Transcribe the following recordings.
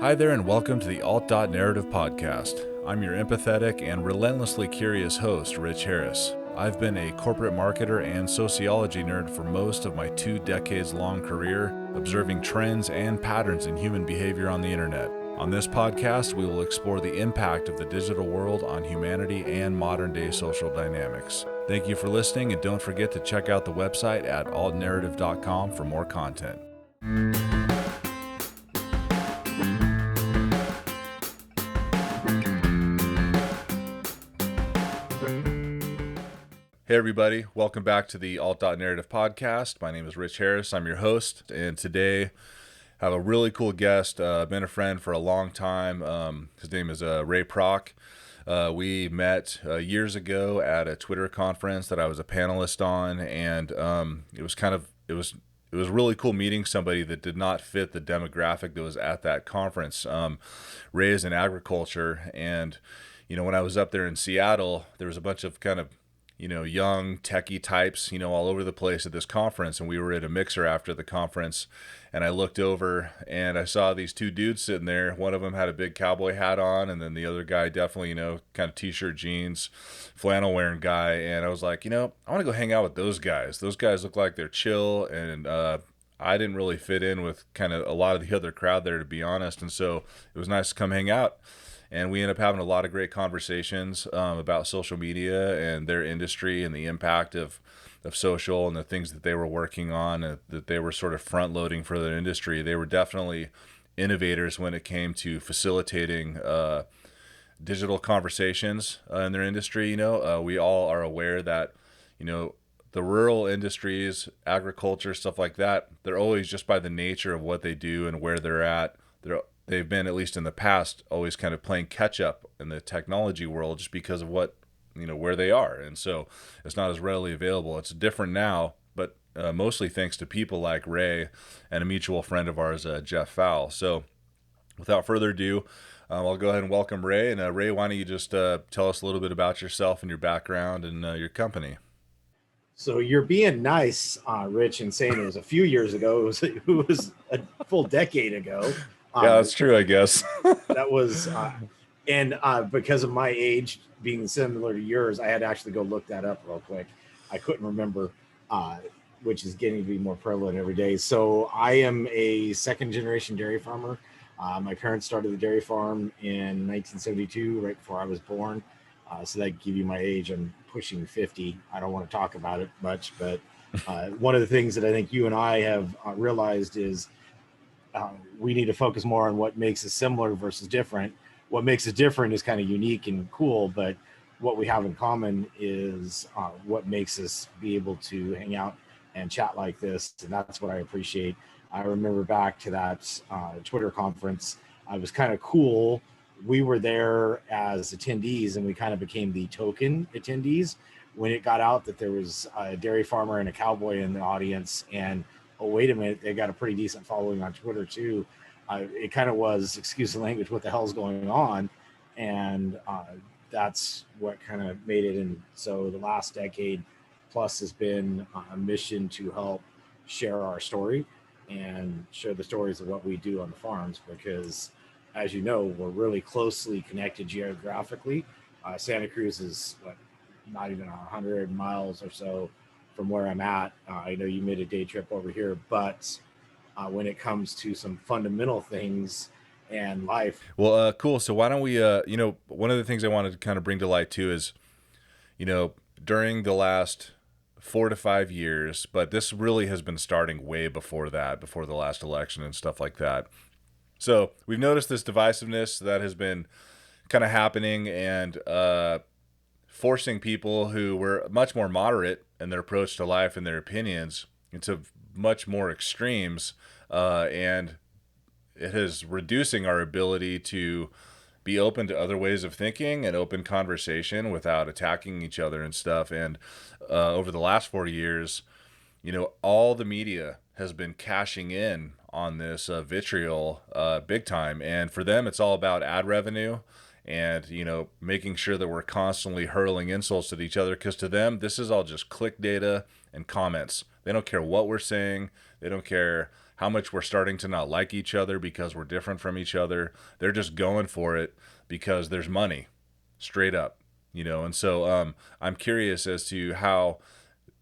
Hi there, and welcome to the Alt.Narrative Podcast. I'm your empathetic and relentlessly curious host, Rich Harris. I've been a corporate marketer and sociology nerd for most of my 2 decades-long career, observing trends and patterns in human behavior on the internet. On this podcast, we will explore the impact of the digital world on humanity and modern-day social dynamics. Thank you for listening, and don't forget to check out the website at Alt.Narrative.com for more content. Hey everybody, welcome back to the Alt.Narrative Podcast. My name is Rich Harris, I'm your host, and today I have a really cool guest. Been a friend for a long time. His name is Ray Proc. We met years ago at a Twitter conference that I was a panelist on, and it was really cool meeting somebody that did not fit the demographic that was at that conference. Ray is in agriculture, and when I was up there in Seattle, there was a bunch of kind of young techie types, all over the place at this conference. And we were at a mixer after the conference, and I looked over and I saw these 2 dudes sitting there. One of them had a big cowboy hat on, and then the other guy definitely, kind of t-shirt, jeans, flannel wearing guy. And I was like, I want to go hang out with those guys. Those guys look like they're chill, and I didn't really fit in with kind of a lot of the other crowd there, to be honest. And so it was nice to come hang out. And we ended up having a lot of great conversations about social media and their industry and the impact of social and the things that they were working on and that they were sort of front loading for their industry. They were definitely innovators when it came to facilitating digital conversations in their industry. We all are aware that, the rural industries, agriculture, stuff like that, they're always, just by the nature of what they do and where they're at, they've been, at least in the past, always kind of playing catch up in the technology world just because of what, where they are. And so it's not as readily available. It's different now, but mostly thanks to people like Ray and a mutual friend of ours, Jeff Fowl. So without further ado, I'll go ahead and welcome Ray. And Ray, why don't you just tell us a little bit about yourself and your background and your company? So you're being nice, Rich, and saying it was a few years ago. It was a full decade ago. Yeah, that's true, I guess. That was, and because of my age being similar to yours, I had to actually go look that up real quick. I couldn't remember, which is getting to be more prevalent every day. So I am a second-generation dairy farmer. My parents started the dairy farm in 1972, right before I was born. So that give you my age. I'm pushing 50. I don't want to talk about it much, but one of the things that I think you and I have realized is we need to focus more on what makes us similar versus different. What makes us different is kind of unique and cool, but what we have in common is what makes us be able to hang out and chat like this. And that's what I appreciate. I remember back to that Twitter conference. I was kind of cool. We were there as attendees, and we kind of became the token attendees when it got out that there was a dairy farmer and a cowboy in the audience. And oh, wait a minute, they got a pretty decent following on Twitter too. It kind of was, excuse the language, what the hell's going on? And that's what kind of made it. And so the last decade plus has been a mission to help share our story and share the stories of what we do on the farms, because as you know, we're really closely connected geographically. Santa Cruz is not even 100 miles or so from where I'm at. I know you made a day trip over here, but when it comes to some fundamental things and life. Well, cool. So why don't we, one of the things I wanted to kind of bring to light too is, during the last 4 to 5 years, but this really has been starting way before that, before the last election and stuff like that. So we've noticed this divisiveness that has been kind of happening and forcing people who were much more moderate in their approach to life and their opinions into much more extremes, and it is reducing our ability to be open to other ways of thinking and open conversation without attacking each other and stuff. And over the last 4 years, all the media has been cashing in on this vitriol big time. And for them, it's all about ad revenue and, making sure that we're constantly hurling insults at each other, because to them, this is all just click data and comments. They don't care what we're saying. They don't care how much we're starting to not like each other because we're different from each other. They're just going for it because there's money, straight up, And so I'm curious as to how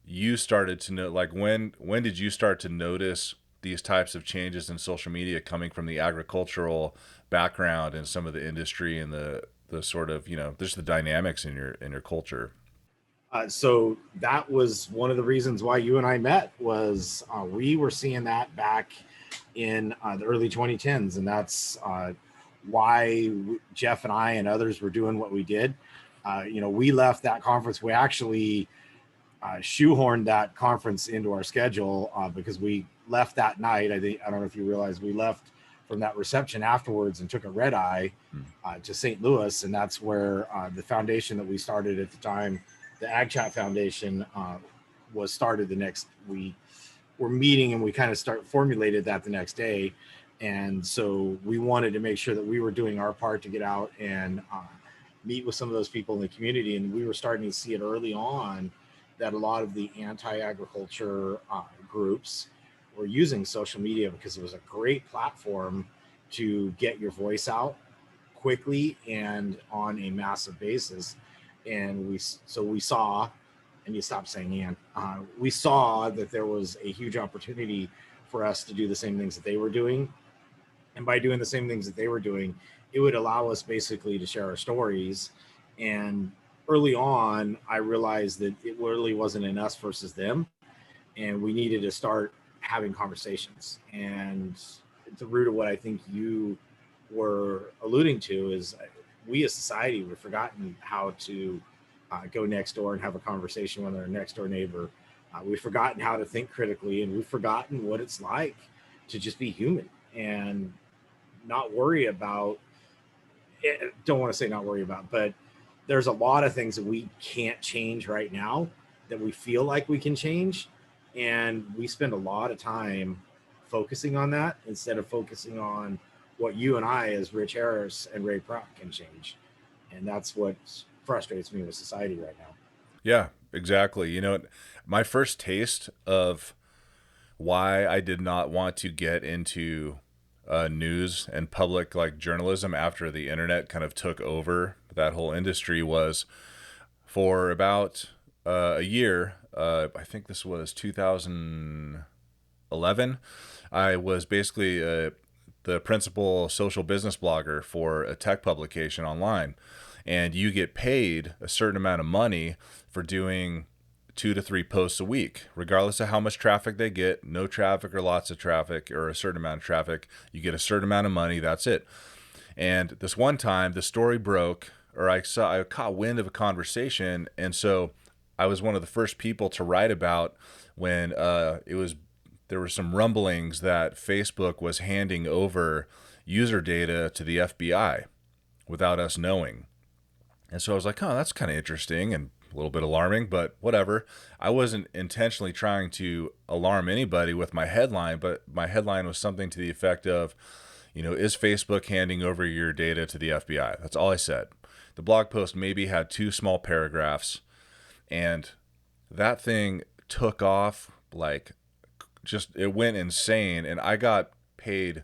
you started to know, like when did you start to notice these types of changes in social media coming from the agricultural background and some of the industry and the sort of, just the dynamics in your culture? So that was one of the reasons why you and I met was we were seeing that back in the early 2010s. And that's why Jeff and I and others were doing what we did. We left that conference. We actually shoehorned that conference into our schedule because we left that night. I don't know if you realize we left from that reception afterwards and took a red eye to St. Louis. And that's where the foundation that we started at the time, the Ag Chat Foundation, was started the next. We were meeting and we kind of formulated that the next day. And so we wanted to make sure that we were doing our part to get out and meet with some of those people in the community. And we were starting to see it early on that a lot of the anti-agriculture groups were using social media because it was a great platform to get your voice out quickly and on a massive basis. And we saw, and you stopped saying we saw that there was a huge opportunity for us to do the same things that they were doing. And by doing the same things that they were doing, it would allow us basically to share our stories. And early on, I realized that it really wasn't an us versus them. And we needed to start having conversations. And the root of what I think you were alluding to is we as society, we've forgotten how to go next door and have a conversation with our next door neighbor. We've forgotten how to think critically, and we've forgotten what it's like to just be human and not worry about, don't want to say not worry about, but there's a lot of things that we can't change right now that we feel like we can change. And we spend a lot of time focusing on that instead of focusing on what you and I, as Rich Harris and Ray Proc, can change. And that's what frustrates me with society right now. Yeah, exactly. My first taste of why I did not want to get into news and public journalism after the internet kind of took over that whole industry was for about a year. I think this was 2011. I was basically the principal social business blogger for a tech publication online, and you get paid a certain amount of money for doing 2 to 3 posts a week, regardless of how much traffic they get. No traffic or lots of traffic or a certain amount of traffic, you get a certain amount of money. That's it. And this one time, the story broke, or I caught wind of a conversation, and so I was one of the first people to write about when there were some rumblings that Facebook was handing over user data to the FBI without us knowing. And so I was like, oh, that's kind of interesting and a little bit alarming, but whatever. I wasn't intentionally trying to alarm anybody with my headline, but my headline was something to the effect of, is Facebook handing over your data to the FBI? That's all I said. The blog post maybe had 2 small paragraphs, and that thing took off it went insane. And I got paid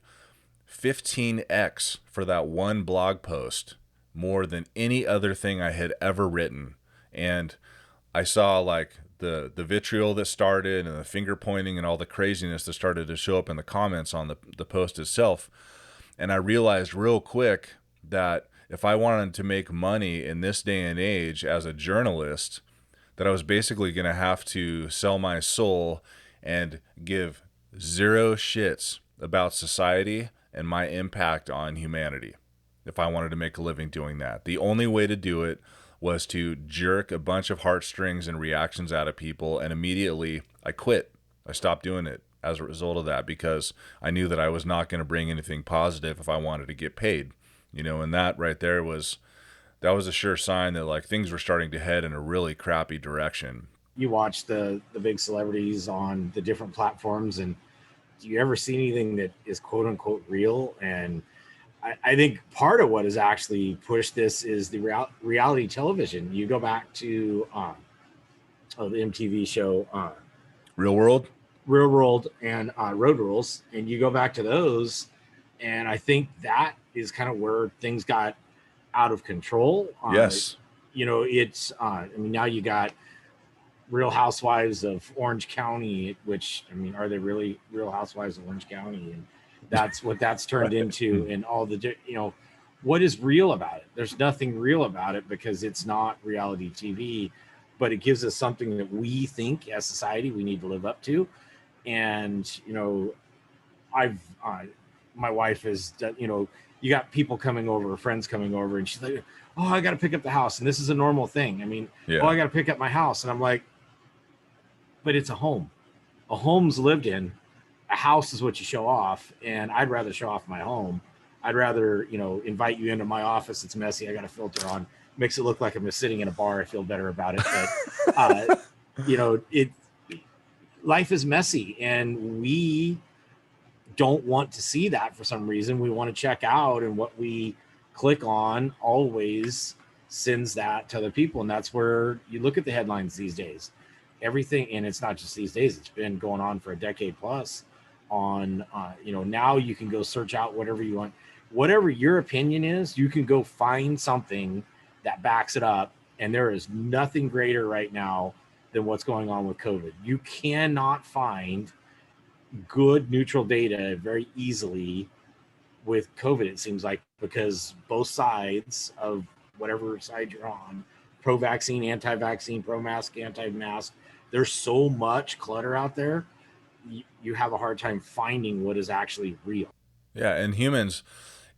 15x for that one blog post, more than any other thing I had ever written. And I saw the vitriol that started and the finger pointing and all the craziness that started to show up in the comments on the post itself. And I realized real quick that if I wanted to make money in this day and age as a journalist, that I was basically going to have to sell my soul and give 0 shits about society and my impact on humanity if I wanted to make a living doing that. The only way to do it was to jerk a bunch of heartstrings and reactions out of people, and immediately I quit. I stopped doing it as a result of that because I knew that I was not going to bring anything positive if I wanted to get paid. And that right there was a sure sign that things were starting to head in a really crappy direction. You watch the big celebrities on the different platforms, and do you ever see anything that is quote unquote real? And I think part of what has actually pushed this is the reality television. You go back to the MTV show Real World. Real World and Road Rules, and you go back to those, and I think that is kind of where things got out of control. Yes. It's I mean, now you got Real Housewives of Orange County, which, I mean, are they really Real Housewives of Orange County? And that's what that's turned into. And all the, what is real about it? There's nothing real about it because it's not reality TV, but it gives us something that we think as society we need to live up to. And, my wife is, you got people coming over, friends coming over, and she's like, oh, I got to pick up the house. And this is a normal thing. I mean, Yeah. oh, I got to pick up my house. And I'm like, but it's a home. A home's lived in. A house is what you show off. And I'd rather show off my home. I'd rather, invite you into my office. It's messy. I got a filter on. Makes it look like I'm just sitting in a bar. I feel better about it. But, life is messy. And we don't want to see that for some reason. We want to check out, and what we click on always sends that to other people. And that's where you look at the headlines these days. Everything, and it's not just these days, it's been going on for a decade plus on, now you can go search out whatever you want. Whatever your opinion is, you can go find something that backs it up. And there is nothing greater right now than what's going on with COVID. You cannot find good neutral data very easily with COVID, it seems like, because both sides of whatever side you're on, pro-vaccine, anti-vaccine, pro-mask, anti-mask, there's so much clutter out there, you have a hard time finding what is actually real. Yeah, and humans,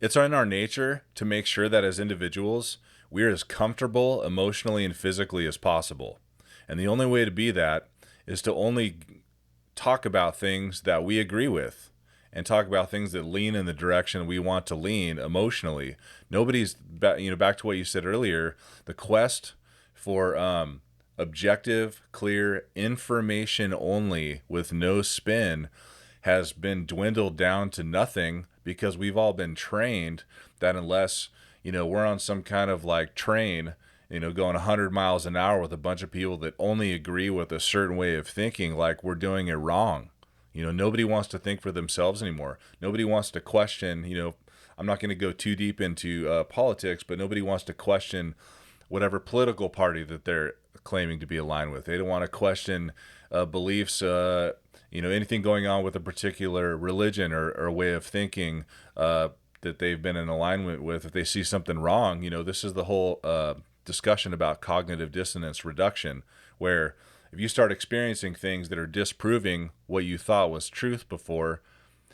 it's in our nature to make sure that as individuals, we're as comfortable emotionally and physically as possible. And the only way to be that is to only talk about things that we agree with and talk about things that lean in the direction we want to lean emotionally. Nobody's, back to what you said earlier, the quest for objective, clear information only with no spin has been dwindled down to nothing, because we've all been trained that unless, we're on some kind of like train, going 100 miles an hour with a bunch of people that only agree with a certain way of thinking, like we're doing it wrong. Nobody wants to think for themselves anymore. Nobody wants to question, I'm not going to go too deep into politics, but nobody wants to question whatever political party that they're claiming to be aligned with. They don't want to question beliefs, anything going on with a particular religion or way of thinking that they've been in alignment with. If they see something wrong, this is the whole discussion about cognitive dissonance reduction, where if you start experiencing things that are disproving what you thought was truth before,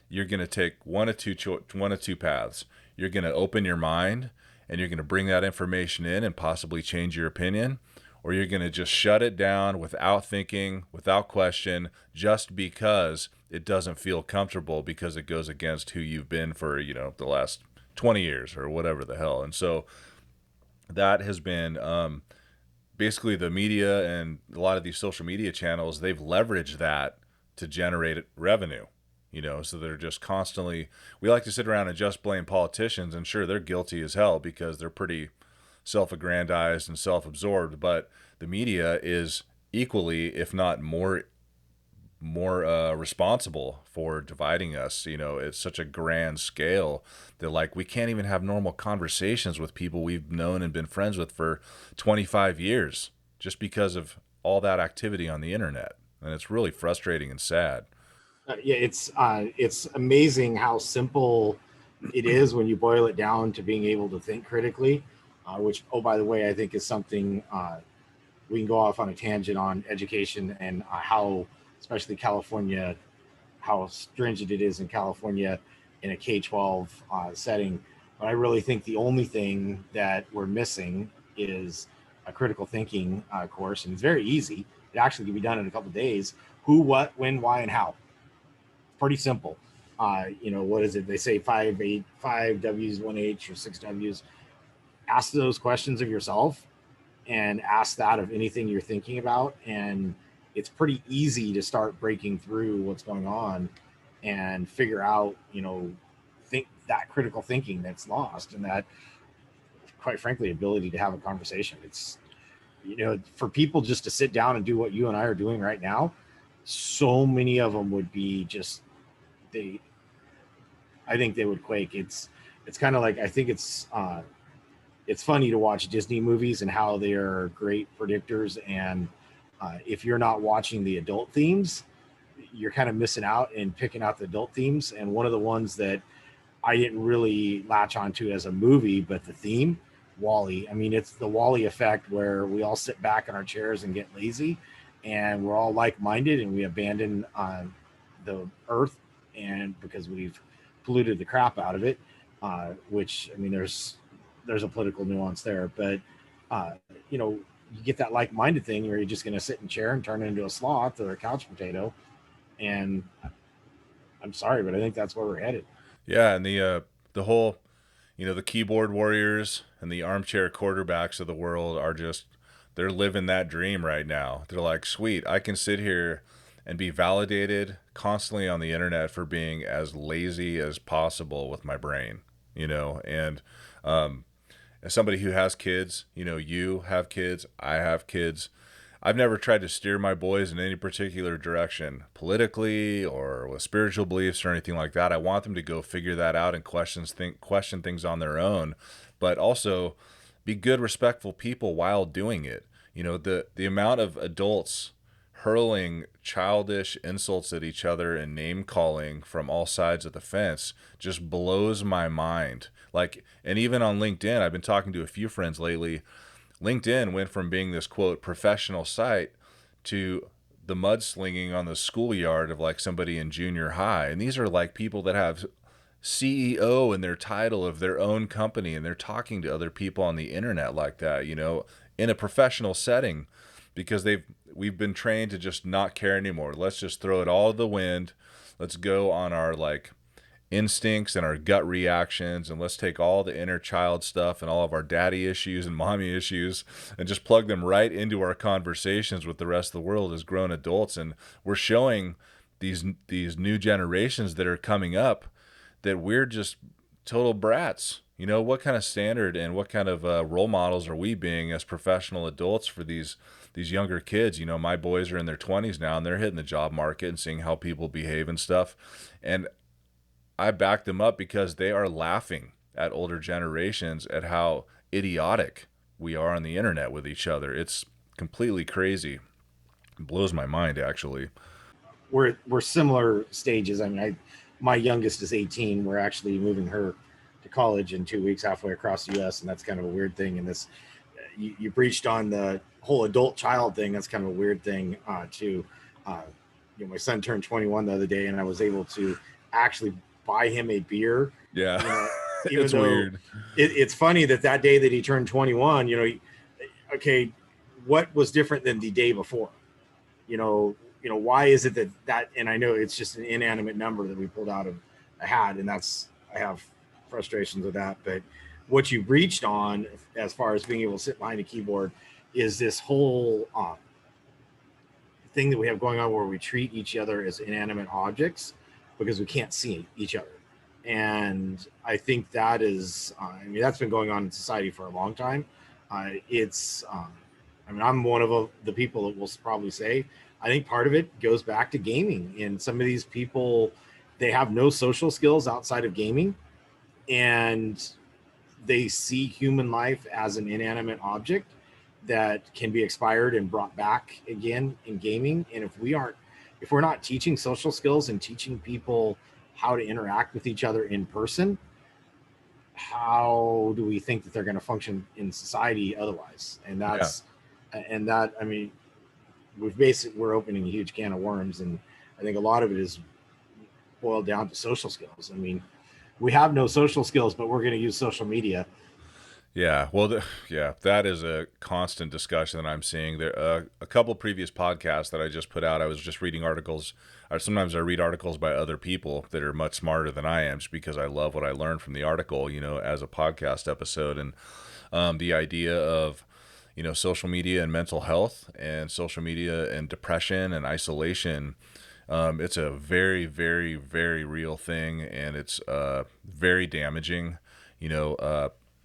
you're going to take one of two paths. You're going to open your mind and you're going to bring that information in and possibly change your opinion, or you're going to just shut it down without thinking, without question, just because it doesn't feel comfortable, because it goes against who you've been for, the last 20 years or whatever the hell. And so that has been basically the media and a lot of these social media channels, they've leveraged that to generate revenue, so they're just constantly, we like to sit around and just blame politicians, and sure, they're guilty as hell because they're pretty self-aggrandized and self-absorbed, but the media is equally, if not more responsible for dividing us. It's such a grand scale that, like, we can't even have normal conversations with people we've known and been friends with for 25 years just because of all that activity on the internet. And it's really frustrating and sad. It's amazing how simple it is when you boil it down to being able to think critically, which, oh, by the way, I think is something we can go off on a tangent on education and how, especially California, how stringent it is in California in a K-12 setting. But I really think the only thing that we're missing is a critical thinking course. And it's very easy. It actually can be done in a couple of days. Who, what, when, why, and how. Pretty simple. What is it? They say 5 W's, 1 H, or 6 W's. Ask those questions of yourself and ask that of anything you're thinking about. And it's pretty easy to start breaking through what's going on and figure out, think that critical thinking that's lost, and that, quite frankly, ability to have a conversation. It's, for people just to sit down and do what you and I are doing right now, so many of them would be just they. I think they would quake. It's kind of like, I think it's funny to watch Disney movies and how they are great predictors. And if you're not watching the adult themes, you're kind of missing out and picking out the adult themes. And one of the ones that I didn't really latch onto as a movie, but the theme, Wall-E. I mean, it's the Wall-E effect where we all sit back in our chairs and get lazy, and we're all like-minded, and we abandon the earth, and because we've polluted the crap out of it, which, I mean, there's a political nuance there, but uh, you know, you get that like-minded thing where you're just going to sit in a chair and turn it into a sloth or a couch potato, and I'm sorry, but I think that's where we're headed. Yeah, and the whole, the keyboard warriors and the armchair quarterbacks of the world are just, they're living that dream right now. They're like, sweet, I can sit here and be validated constantly on the internet for being as lazy as possible with my brain, and as somebody who has kids, you have kids, I have kids. I've never tried to steer my boys in any particular direction politically or with spiritual beliefs or anything like that. I want them to go figure that out and question things on their own, but also be good, respectful people while doing it. The amount of adults hurling childish insults at each other and name calling from all sides of the fence just blows my mind. Like, and even on LinkedIn, I've been talking to a few friends lately. LinkedIn went from being this, quote, professional site to the mudslinging on the schoolyard of like somebody in junior high. And these are like people that have CEO in their title of their own company, and they're talking to other people on the internet like that, in a professional setting, because we've been trained to just not care anymore. Let's just throw it all to the wind. Let's go on our like instincts and our gut reactions, and let's take all the inner child stuff and all of our daddy issues and mommy issues and just plug them right into our conversations with the rest of the world as grown adults. And we're showing these new generations that are coming up that we're just total brats. What kind of standard and what kind of role models are we being as professional adults for these younger kids? My boys are in their 20s now, and they're hitting the job market and seeing how people behave and stuff. And I back them up because they are laughing at older generations at how idiotic we are on the internet with each other. It's completely crazy. It blows my mind, actually. We're similar stages. I mean, my youngest is 18. We're actually moving her to college in 2 weeks, halfway across the U.S., and that's kind of a weird thing. And this, you breached on the whole adult-child thing. That's kind of a weird thing too. My son turned 21 the other day, and I was able to actually buy him a beer. Yeah. Even it's though weird. It's funny that day that he turned 21, okay, what was different than the day before? Why is it that, and I know it's just an inanimate number that we pulled out of a hat, and I have frustrations with that. But what you reached on as far as being able to sit behind a keyboard is this whole thing that we have going on where we treat each other as inanimate objects because we can't see each other. And I think that is, that's been going on in society for a long time. I'm one of the people that will probably say, I think part of it goes back to gaming. And some of these people, they have no social skills outside of gaming, and they see human life as an inanimate object that can be expired and brought back again in gaming. And if we're not teaching social skills and teaching people how to interact with each other in person, how do we think that they're going to function in society otherwise? And we're opening a huge can of worms, and I think a lot of it is boiled down to social skills. I mean, we have no social skills, but we're going to use social media. Yeah, well, that is a constant discussion that I'm seeing. There, a couple previous podcasts that I just put out, I was just reading articles, or sometimes I read articles by other people that are much smarter than I am, just because I love what I learned from the article, as a podcast episode. And the idea of, social media and mental health, and social media and depression and isolation, it's a very, very, very real thing, and it's very damaging.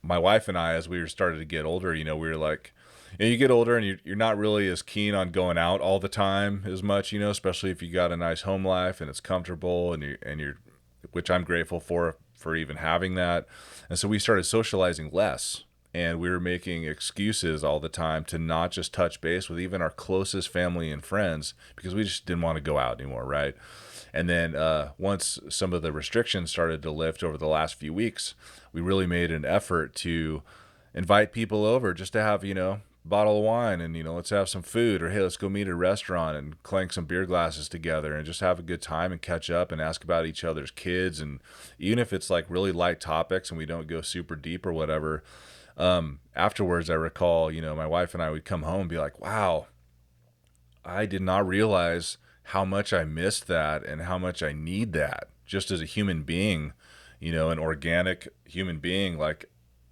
My wife and I, as we started to get older, we were like, And you get older and you're not really as keen on going out all the time as much, especially if you got a nice home life and it's comfortable and you're, which I'm grateful for even having that. And so we started socializing less, and we were making excuses all the time to not just touch base with even our closest family and friends because we just didn't want to go out anymore. Right. And then once some of the restrictions started to lift over the last few weeks, we really made an effort to invite people over just to have, bottle of wine and, let's have some food, or, hey, let's go meet at a restaurant and clank some beer glasses together and just have a good time and catch up and ask about each other's kids. And even if it's like really light topics and we don't go super deep or whatever, afterwards, I recall, my wife and I would come home and be like, wow, I did not realize how much I missed that and how much I need that just as a human being, an organic human being. Like,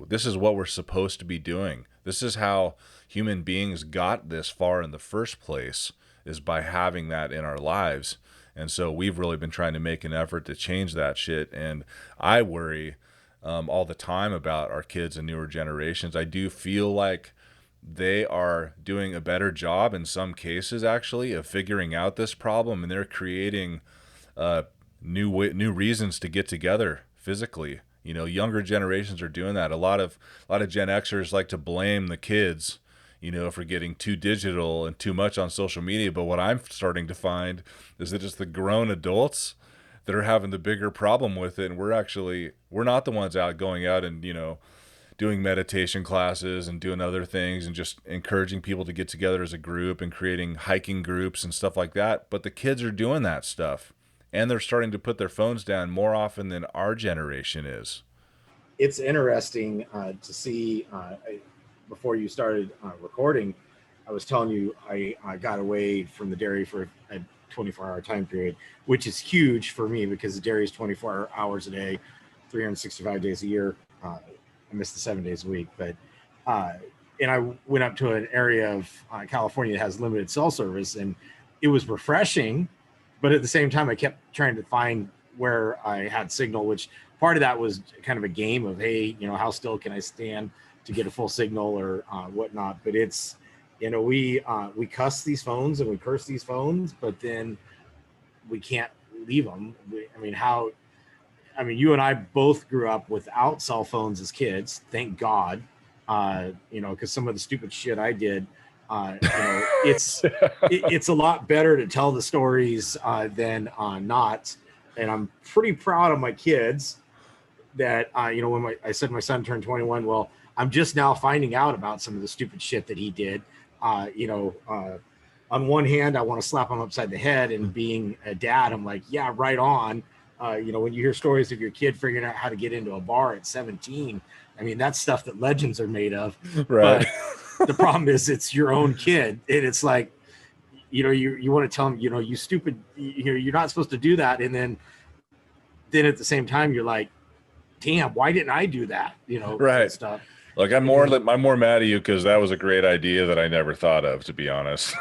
this is what we're supposed to be doing. This is how human beings got this far in the first place, is by having that in our lives. And so we've really been trying to make an effort to change that shit. And I worry all the time about our kids and newer generations. I do feel like they are doing a better job in some cases, actually, of figuring out this problem, and they're creating new reasons to get together physically. Younger generations are doing that. A lot of Gen Xers like to blame the kids, for getting too digital and too much on social media. But what I'm starting to find is that it's the grown adults that are having the bigger problem with it. And we're not the ones going out and, doing meditation classes and doing other things and just encouraging people to get together as a group and creating hiking groups and stuff like that. But the kids are doing that stuff, and they're starting to put their phones down more often than our generation is. It's interesting to see. Before you started recording, I was telling you I got away from the dairy for a 24-hour time period, which is huge for me because the dairy is 24 hours a day, 365 days a year. I miss the 7 days a week, but and I went up to an area of California that has limited cell service, and it was refreshing. But at the same time, I kept trying to find where I had signal, which part of that was kind of a game of, hey, how still can I stand to get a full signal or whatnot. But it's, we cuss these phones and we curse these phones, but then we can't leave them. You and I both grew up without cell phones as kids. Thank God, because some of the stupid shit I did, it's a lot better to tell the stories than not. And I'm pretty proud of my kids that, when I said my son turned 21, well, I'm just now finding out about some of the stupid shit that he did. On one hand, I want to slap him upside the head, and being a dad, I'm like, yeah, right on. When you hear stories of your kid figuring out how to get into a bar at 17, that's stuff that legends are made of. Right. But the problem is it's your own kid. And it's like, you want to tell them, you stupid, you're not supposed to do that. And then at the same time, you're like, damn, why didn't I do that? Right. Stuff. Like, I'm more mad at you because that was a great idea that I never thought of, to be honest.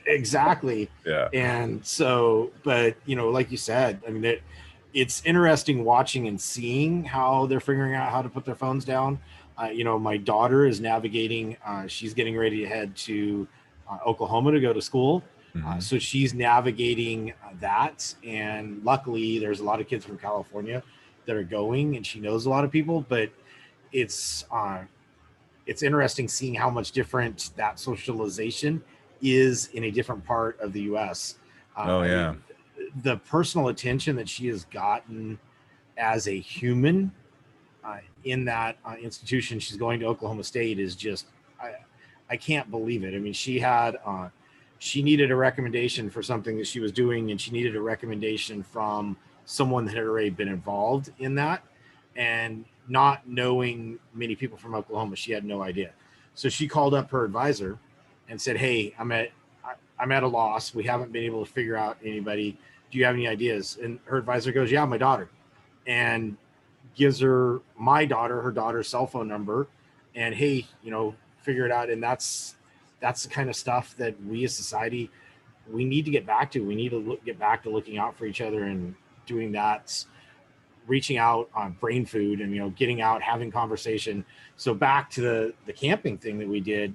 Exactly. Yeah. And so, but like you said, it's interesting watching and seeing how they're figuring out how to put their phones down. My daughter is navigating. She's getting ready to head to Oklahoma to go to school. Mm-hmm. So she's navigating that. And luckily, there's a lot of kids from California that are going, and she knows a lot of people. But it's interesting seeing how much different that socialization is in a different part of the U.S. The personal attention that she has gotten as a human in that institution she's going to, Oklahoma State, is just, I can't believe it. She needed a recommendation for something that she was doing, and she needed a recommendation from someone that had already been involved in that. And not knowing many people from Oklahoma, she had no idea. So she called up her advisor and said, hey, I'm at a loss. We haven't been able to figure out anybody. Do you have any ideas? And her advisor goes, yeah, my daughter. And gives her her daughter's cell phone number, and, hey, figure it out. And that's the kind of stuff that we as society, we need to get back to. We need to get back to looking out for each other and doing that reaching out on brain food and, getting out, having conversation. So back to the camping thing that we did,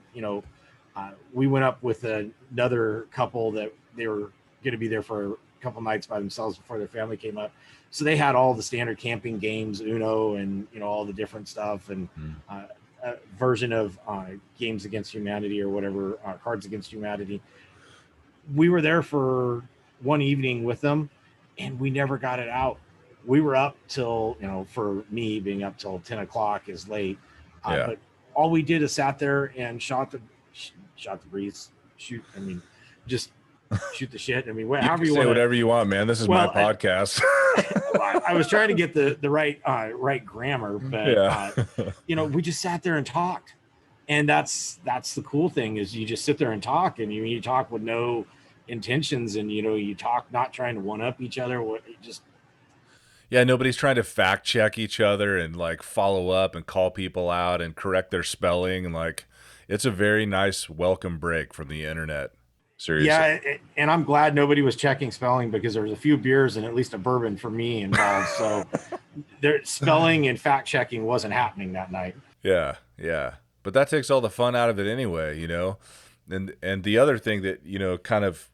we went up with another couple that they were going to be there for a couple nights by themselves before their family came up. So they had all the standard camping games, Uno, and, all the different stuff, and a version of Games Against Humanity or whatever, Cards Against Humanity. We were there for one evening with them, and we never got it out. We were up till, for me being up till 10 o'clock is late. But all we did is sat there and shot the breeze, just shoot the shit. However you want. Say whatever you want, man. This is my podcast. I was trying to get the right grammar, but we just sat there and talked. And that's the cool thing is you just sit there and talk, and you talk with no intentions, and you talk not trying to one up each other. Nobody's trying to fact check each other and like follow up and call people out and correct their spelling, and like it's a very nice welcome break from the internet. Seriously. Yeah, and I'm glad nobody was checking spelling, because there was a few beers and at least a bourbon for me involved. So their spelling and fact checking wasn't happening that night. Yeah. But that takes all the fun out of it anyway, And the other thing that, kind of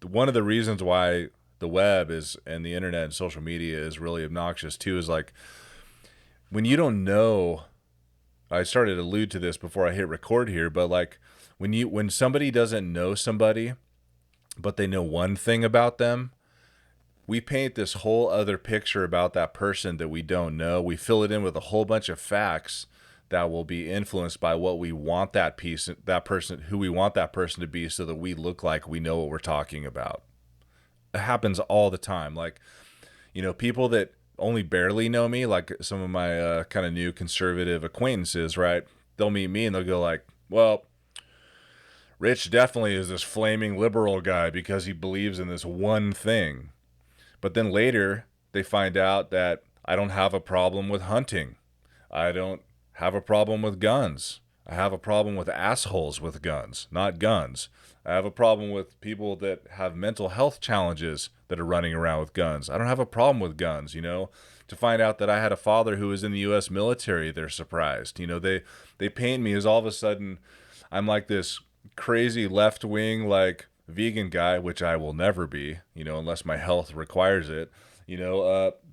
one of the reasons why the web is and the internet and social media is really obnoxious too is like when you don't know, I started to allude to this before I hit record here, but like when somebody doesn't know somebody, but they know one thing about them, we paint this whole other picture about that person that we don't know. We fill it in with a whole bunch of facts that will be influenced by what we want who we want that person to be, so that we look like we know what we're talking about. It happens all the time. Like, people that only barely know me, like some of my kind of new conservative acquaintances, right? They'll meet me and they'll go like, well, Rich definitely is this flaming liberal guy because he believes in this one thing. But then later they find out that I don't have a problem with hunting. I don't have a problem with guns. I have a problem with assholes with guns, not guns. I have a problem with people that have mental health challenges that are running around with guns. I don't have a problem with guns, To find out that I had a father who was in the U.S. military, they're surprised. They paint me as all of a sudden I'm like this crazy left-wing, like vegan guy, which I will never be, unless my health requires it,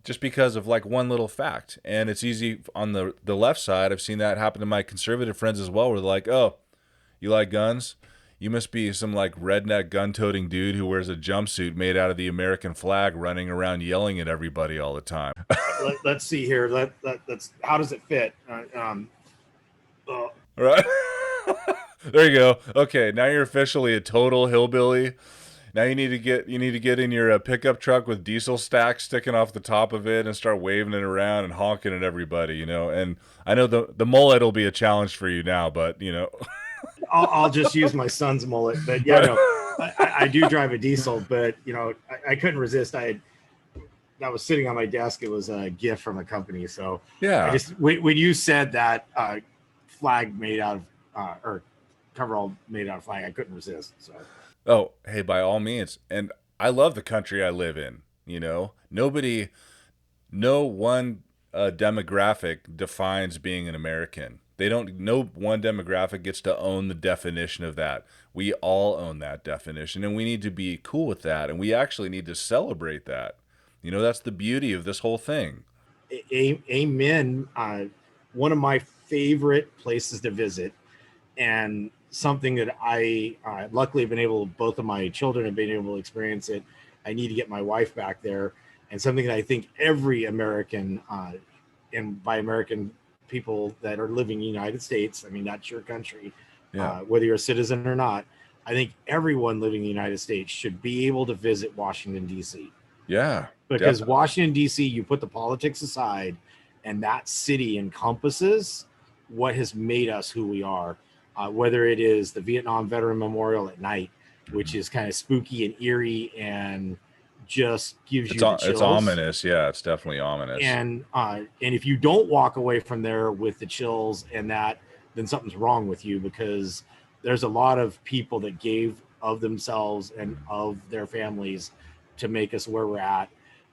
just because of like one little fact. And it's easy on the left side. I've seen that happen to my conservative friends as well, where they're like, oh, you like guns? You must be some like redneck gun-toting dude who wears a jumpsuit made out of the American flag running around yelling at everybody all the time. Let's see here. Let's how does it fit? Right. There you go. Okay, now you're officially a total hillbilly. Now you need to get in your pickup truck with diesel stacks sticking off the top of it and start waving it around and honking at everybody, And I know the mullet will be a challenge for you now, but I'll just use my son's mullet. But I do drive a diesel, but I couldn't resist. That was sitting on my desk. It was a gift from a company. So yeah, when you said that flag made out of or coverall made out of flag, I couldn't resist. So. Oh, hey, by all means. And I love the country I live in. No one demographic defines being an American. No one demographic gets to own the definition of that. We all own that definition, and we need to be cool with that. And we actually need to celebrate that. That's the beauty of this whole thing. Amen. One of my favorite places to visit, and something that I luckily have been able, both of my children have been able to experience it. I need to get my wife back there, and something that I think every American, and by American, people that are living in the United States, that's your country, whether you're a citizen or not, I think everyone living in the United States should be able to visit Washington, D.C. Yeah. Because definitely. Washington, D.C., you put the politics aside, and that city encompasses what has made us who we are. Whether it is the Vietnam Veteran Memorial at night, which is kind of spooky and eerie and just gives you the chills. It's ominous. Yeah, it's definitely ominous. And if you don't walk away from there with the chills and that, then something's wrong with you, because there's a lot of people that gave of themselves and of their families to make us where we're at.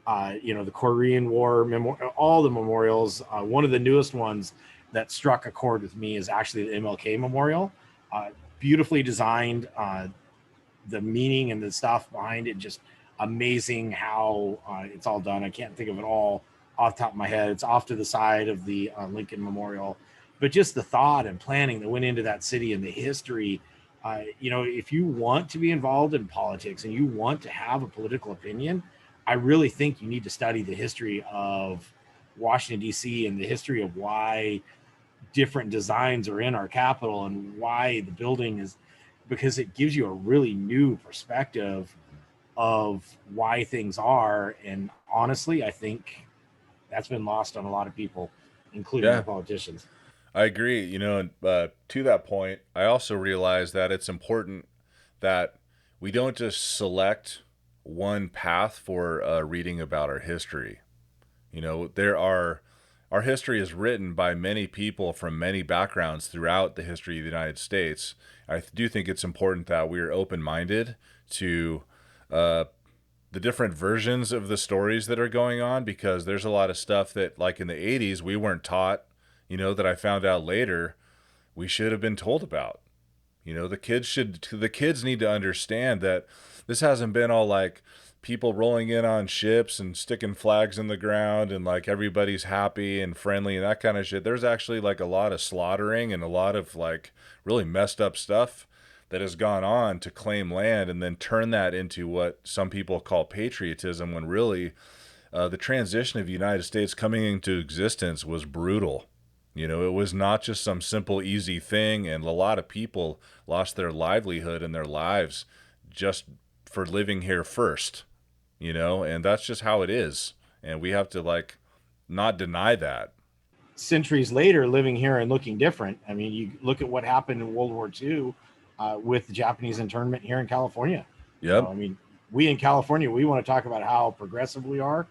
The Korean War, all the memorials. One of the newest ones that struck a chord with me is actually the MLK Memorial. Beautifully designed, the meaning and the stuff behind it, just amazing how it's all done. I can't think of it all off the top of my head. It's off to the side of the Lincoln Memorial, but just the thought and planning that went into that city and the history. If you want to be involved in politics and you want to have a political opinion, I really think you need to study the history of Washington, D.C. and the history of why different designs are in our Capitol and why the building is, because it gives you a really new perspective of why things are. And honestly, I think that's been lost on a lot of people, including our politicians. I agree. To that point, I also realize that it's important that we don't just select one path for reading about our history. Our history is written by many people from many backgrounds throughout the history of the United States. I do think it's important that we are open-minded to the different versions of the stories that are going on, because there's a lot of stuff that, like in the 80s, we weren't taught, that I found out later we should have been told about. The kids need to understand that this hasn't been all like people rolling in on ships and sticking flags in the ground and like everybody's happy and friendly and that kind of shit. There's actually like a lot of slaughtering and a lot of like really messed up stuff that has gone on to claim land and then turn that into what some people call patriotism, when really the transition of the United States coming into existence was brutal. It was not just some simple, easy thing, and a lot of people lost their livelihood and their lives just for living here first, and that's just how it is. And we have to not deny that. Centuries later, living here and looking different. I mean, you look at what happened in World War II with the Japanese internment here in California. Yep. We in California, we want to talk about how progressive we are.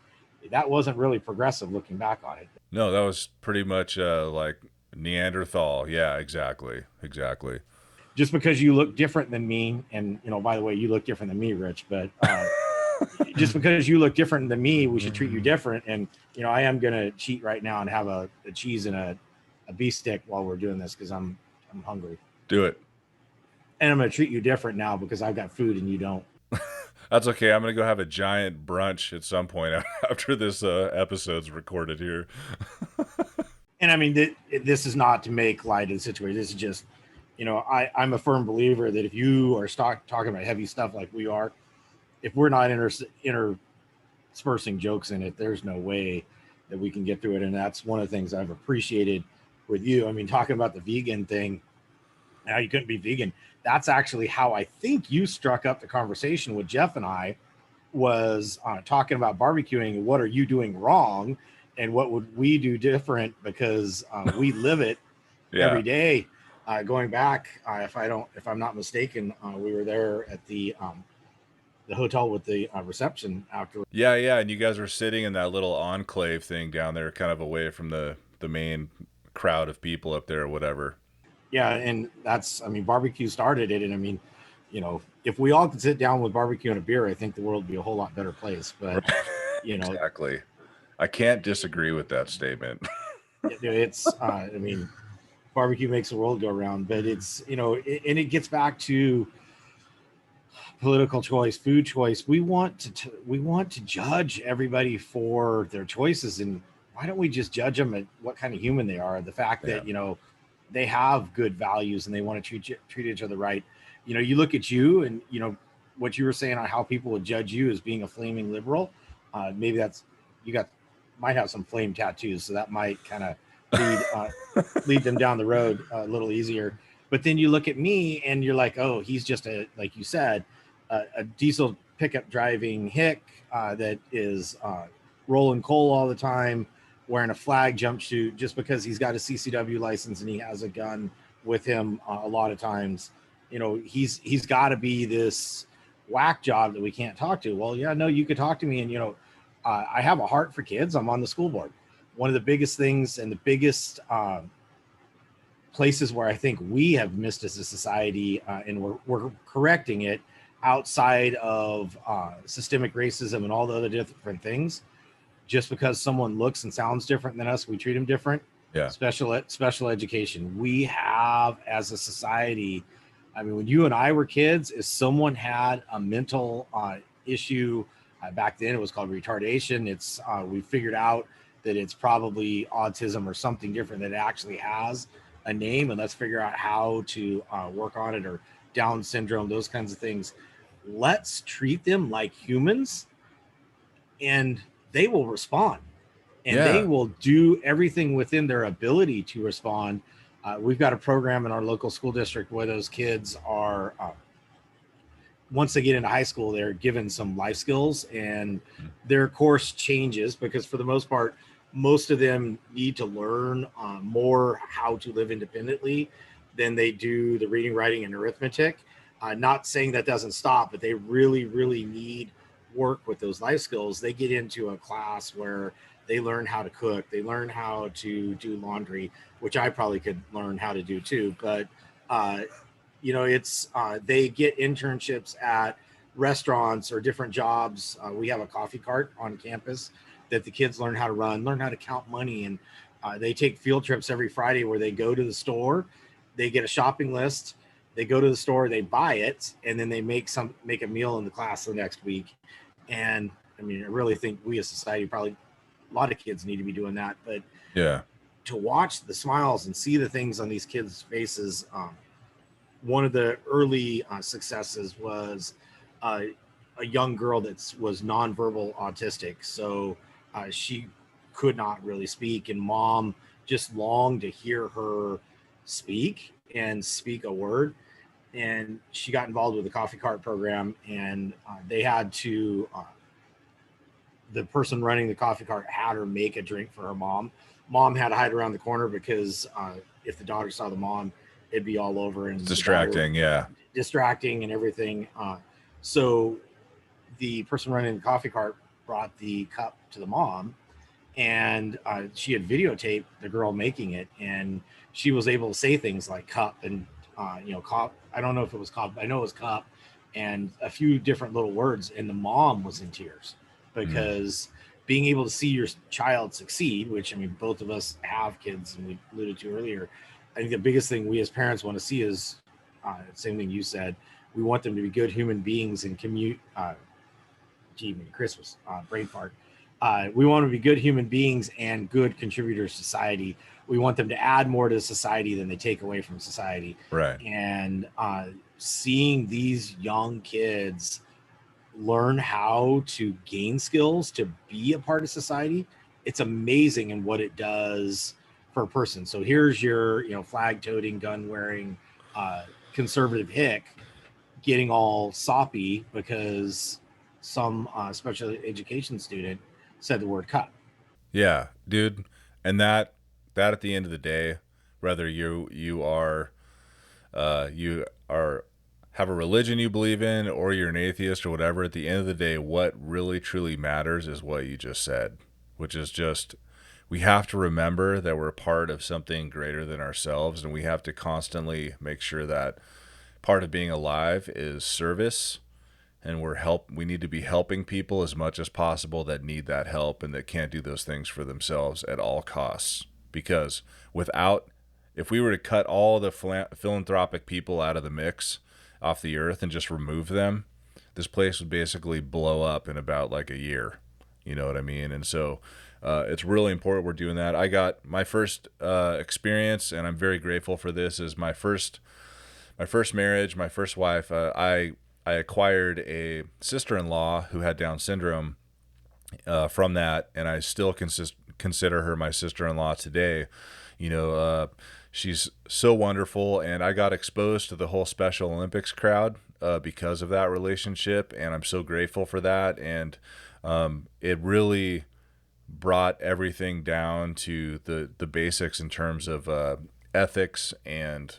That wasn't really progressive looking back on it. No, that was pretty much like Neanderthal. Yeah, exactly. Just because you look different than me, and by the way, you look different than me, Rich, but just because you look different than me, we should treat you different. And I am gonna cheat right now and have a cheese and a beef stick while we're doing this because I'm hungry. Do it. And I'm gonna treat you different now because I've got food and you don't. That's okay. I'm going to go have a giant brunch at some point after this episode's recorded here. And this is not to make light of the situation. This is just, I'm a firm believer that if you are talking about heavy stuff like we are, if we're not interspersing jokes in it, there's no way that we can get through it. And that's one of the things I've appreciated with you. Talking about the vegan thing, how you couldn't be vegan. That's actually how I think you struck up the conversation with Jeff and I, was talking about barbecuing and what are you doing wrong and what would we do different, because we live it every day. Going back, if I'm not mistaken, we were there at the hotel with the reception after. Yeah. And you guys were sitting in that little enclave thing down there, kind of away from the main crowd of people up there or whatever. Yeah, and that's, barbecue started it, and if we all could sit down with barbecue and a beer, I think the world would be a whole lot better place. But exactly, I can't disagree with that statement. It's, barbecue makes the world go around, but it's, and it gets back to political choice, food choice. We want to judge everybody for their choices, and why don't we just judge them at what kind of human they are? The fact that they have good values and they want to treat each other right. You look at you and, what you were saying on how people would judge you as being a flaming liberal. Maybe that's, might have some flame tattoos. So that might kind of lead them down the road a little easier. But then you look at me and you're like, oh, he's just like you said, a diesel pickup driving hick that is rolling coal all the time, wearing a flag jumpsuit just because he's got a CCW license and he has a gun with him a lot of times. He's got to be this whack job that we can't talk to. Well, yeah, no, you could talk to me. And, I have a heart for kids. I'm on the school board. One of the biggest things and the biggest places where I think we have missed as a society, and we're correcting it outside of systemic racism and all the other different things, just because someone looks and sounds different than us, we treat them different. Yeah. Special education. We have, as a society, I mean, when you and I were kids, if someone had a mental issue, back then it was called retardation. It's we figured out that it's probably autism or something different that actually has a name, and let's figure out how to work on it, or Down syndrome, those kinds of things. Let's treat them like humans, and they will respond, and they Yeah. will do everything within their ability to respond. We've got a program in our local school district where those kids are, once they get into high school, they're given some life skills, and their course changes because for the most part, most of them need to learn more how to live independently than they do the reading, writing, and arithmetic. Not saying that doesn't stop, but they really, really need work with those life skills. They get into a class where they learn how to cook, they learn how to do laundry, which I probably could learn how to do too. But it's they get internships at restaurants or different jobs. We have a coffee cart on campus that the kids learn how to run, learn how to count money, and they take field trips every Friday where they go to the store, they get a shopping list, they go to the store, they buy it, and then they make a meal in the class the next week. And I mean, I really think we as society, probably a lot of kids need to be doing that. But Yeah. to watch the smiles and see the things on these kids' faces, one of the early successes was a young girl that was nonverbal autistic. So she could not really speak, and mom just longed to hear her speak and speak a word. And she got involved with the coffee cart program, and they had to, the person running the coffee cart had her make a drink for her mom. Mom had to hide around the corner because if the daughter saw the mom, it'd be all over, and It's distracting. Yeah. distracting and everything. So the person running the coffee cart brought the cup to the mom, and she had videotaped the girl making it, and she was able to say things like cup and cup. I don't know if it was cup. I know it was cup, and a few different little words. And the mom was in tears because being able to see your child succeed, which, I mean, both of us have kids, and we alluded to earlier. I think the biggest thing we as parents want to see is same thing you said. We want them to be good human beings and commute. Christmas, brain fart. We want them to be good human beings and good contributors to society. We want them to add more to society than they take away from society. Right. And seeing these young kids learn how to gain skills to be a part of society, it's amazing in what it does for a person. So here's your, flag toting, gun wearing, conservative hick getting all soppy because some special education student said the word cup. Yeah, dude. And that at the end of the day, whether you are have a religion you believe in, or you're an atheist or whatever, at the end of the day, what really truly matters is what you just said, which is just, we have to remember that we're a part of something greater than ourselves, and we have to constantly make sure that part of being alive is service, and we need to be helping people as much as possible that need that help and that can't do those things for themselves at all costs. Because if we were to cut all the philanthropic people out of the mix off the earth and just remove them, this place would basically blow up in about like a year. You know what I mean? And so it's really important we're doing that. I got my first experience, and I'm very grateful for this, is my first marriage, my first wife. I acquired a sister-in-law who had Down syndrome from that, and I still consider her my sister-in-law today. She's so wonderful, and I got exposed to the whole Special Olympics crowd because of that relationship, and I'm so grateful for that. And it really brought everything down to the basics in terms of ethics and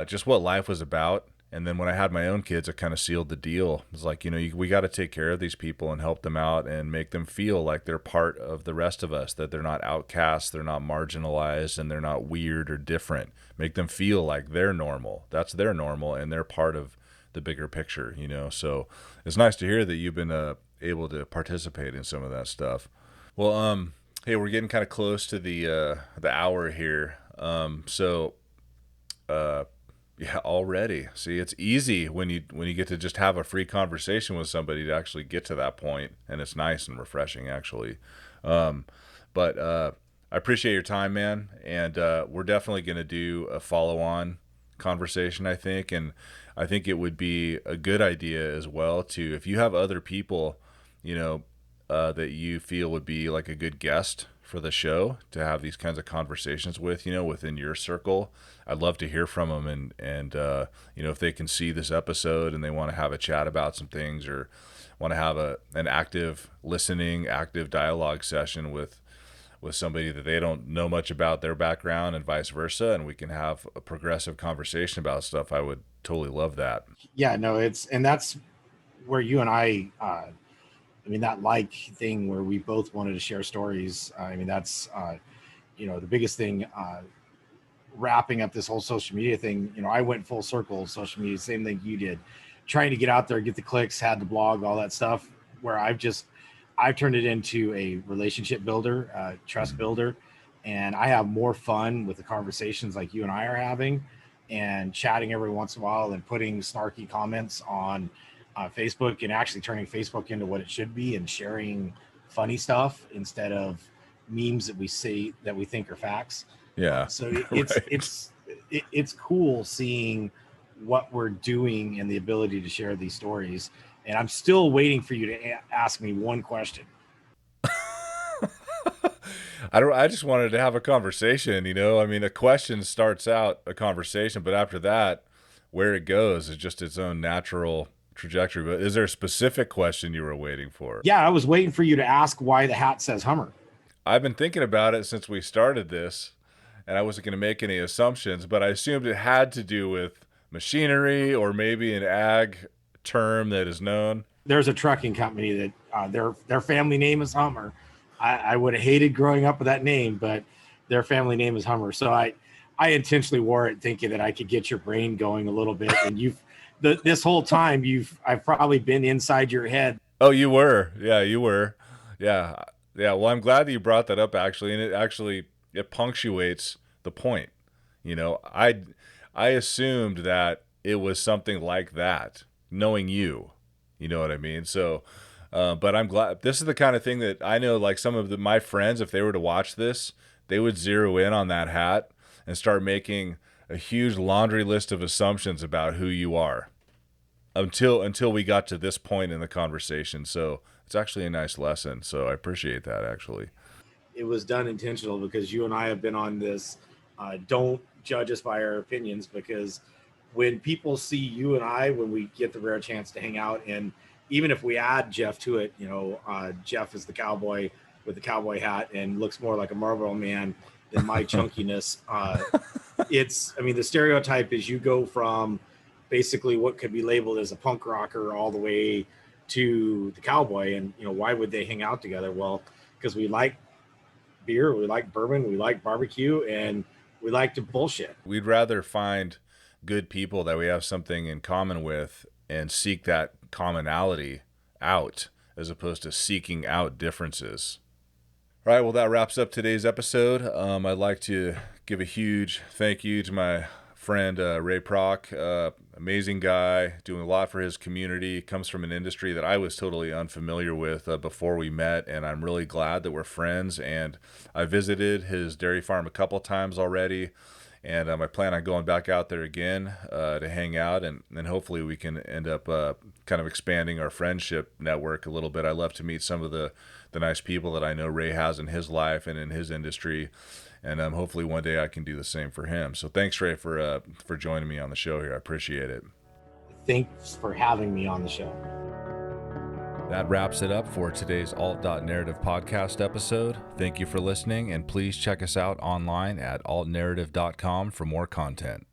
just what life was about. And then when I had my own kids, it kind of sealed the deal. It's like, we got to take care of these people and help them out and make them feel like they're part of the rest of us, that they're not outcasts, they're not marginalized, and they're not weird or different. Make them feel like they're normal. That's their normal, and they're part of the bigger picture, So it's nice to hear that you've been able to participate in some of that stuff. Well, hey, we're getting kind of close to the hour here. Yeah, already. See, it's easy when you get to just have a free conversation with somebody to actually get to that point, and it's nice and refreshing, actually. But I appreciate your time, man, and we're definitely going to do a follow-on conversation, I think, and I think it would be a good idea as well to, if you have other people, that you feel would be like a good guest for the show to have these kinds of conversations with, within your circle. I'd love to hear from them, and if they can see this episode and they want to have a chat about some things, or want to have an active listening, active dialogue session with somebody that they don't know much about their background and vice versa, and we can have a progressive conversation about stuff, I would totally love that. Yeah, no, and that's where you and I mean, that like thing where we both wanted to share stories. I mean, that's, the biggest thing, wrapping up this whole social media thing. I went full circle social media, same thing you did, trying to get out there, get the clicks, had the blog, all that stuff, where I've turned it into a relationship builder, trust builder. And I have more fun with the conversations like you and I are having, and chatting every once in a while, and putting snarky comments on Facebook, and actually turning Facebook into what it should be, and sharing funny stuff instead of memes that we say that we think are facts. Yeah. So it's right. it's cool seeing what we're doing and the ability to share these stories. And I'm still waiting for you to ask me one question. I just wanted to have a conversation, I mean, a question starts out a conversation, but after that, where it goes is just its own natural trajectory. But is there a specific question you were waiting for? Yeah, I was waiting for you to ask why the hat says Hummer. I've been thinking about it since we started this, and I wasn't going to make any assumptions, but I assumed it had to do with machinery, or maybe an ag term that is known. There's a trucking company that their family name is Hummer. I would have hated growing up with that name, but their family name is Hummer. So I intentionally wore it thinking that I could get your brain going a little bit. And this whole time I've probably been inside your head. Oh, you were. Yeah, you were. Yeah. Yeah. Well, I'm glad that you brought that up, actually. And it punctuates the point. I assumed that it was something like that, knowing you know what I mean? So, but I'm glad. This is the kind of thing that I know, like some of my friends, if they were to watch this, they would zero in on that hat and start making a huge laundry list of assumptions about who you are until we got to this point in the conversation. So it's actually a nice lesson. So I appreciate that, actually. It was done intentional, because you and I have been on this, don't judge us by our opinions, because when people see you and I, when we get the rare chance to hang out, and even if we add Jeff to it, Jeff is the cowboy with the cowboy hat and looks more like a Marlboro man than my chunkiness. The stereotype is you go from basically what could be labeled as a punk rocker all the way to the cowboy. And, why would they hang out together? Well, because we like beer, we like bourbon, we like barbecue, and we like to bullshit. We'd rather find good people that we have something in common with and seek that commonality out, as opposed to seeking out differences. All right, well, that wraps up today's episode. I'd like to give a huge thank you to my friend Ray Proc, amazing guy, doing a lot for his community, comes from an industry that I was totally unfamiliar with before we met, and I'm really glad that we're friends. And I visited his dairy farm a couple times already, and I plan on going back out there again to hang out, and hopefully we can end up kind of expanding our friendship network a little bit. I love to meet some of the nice people that I know Ray has in his life and in his industry, and hopefully one day I can do the same for him. So thanks, Ray, for joining me on the show here. I appreciate it. Thanks for having me on the show. That wraps it up for today's Alt.Narrative podcast episode. Thank you for listening, and please check us out online at Alt.Narrative.com for more content.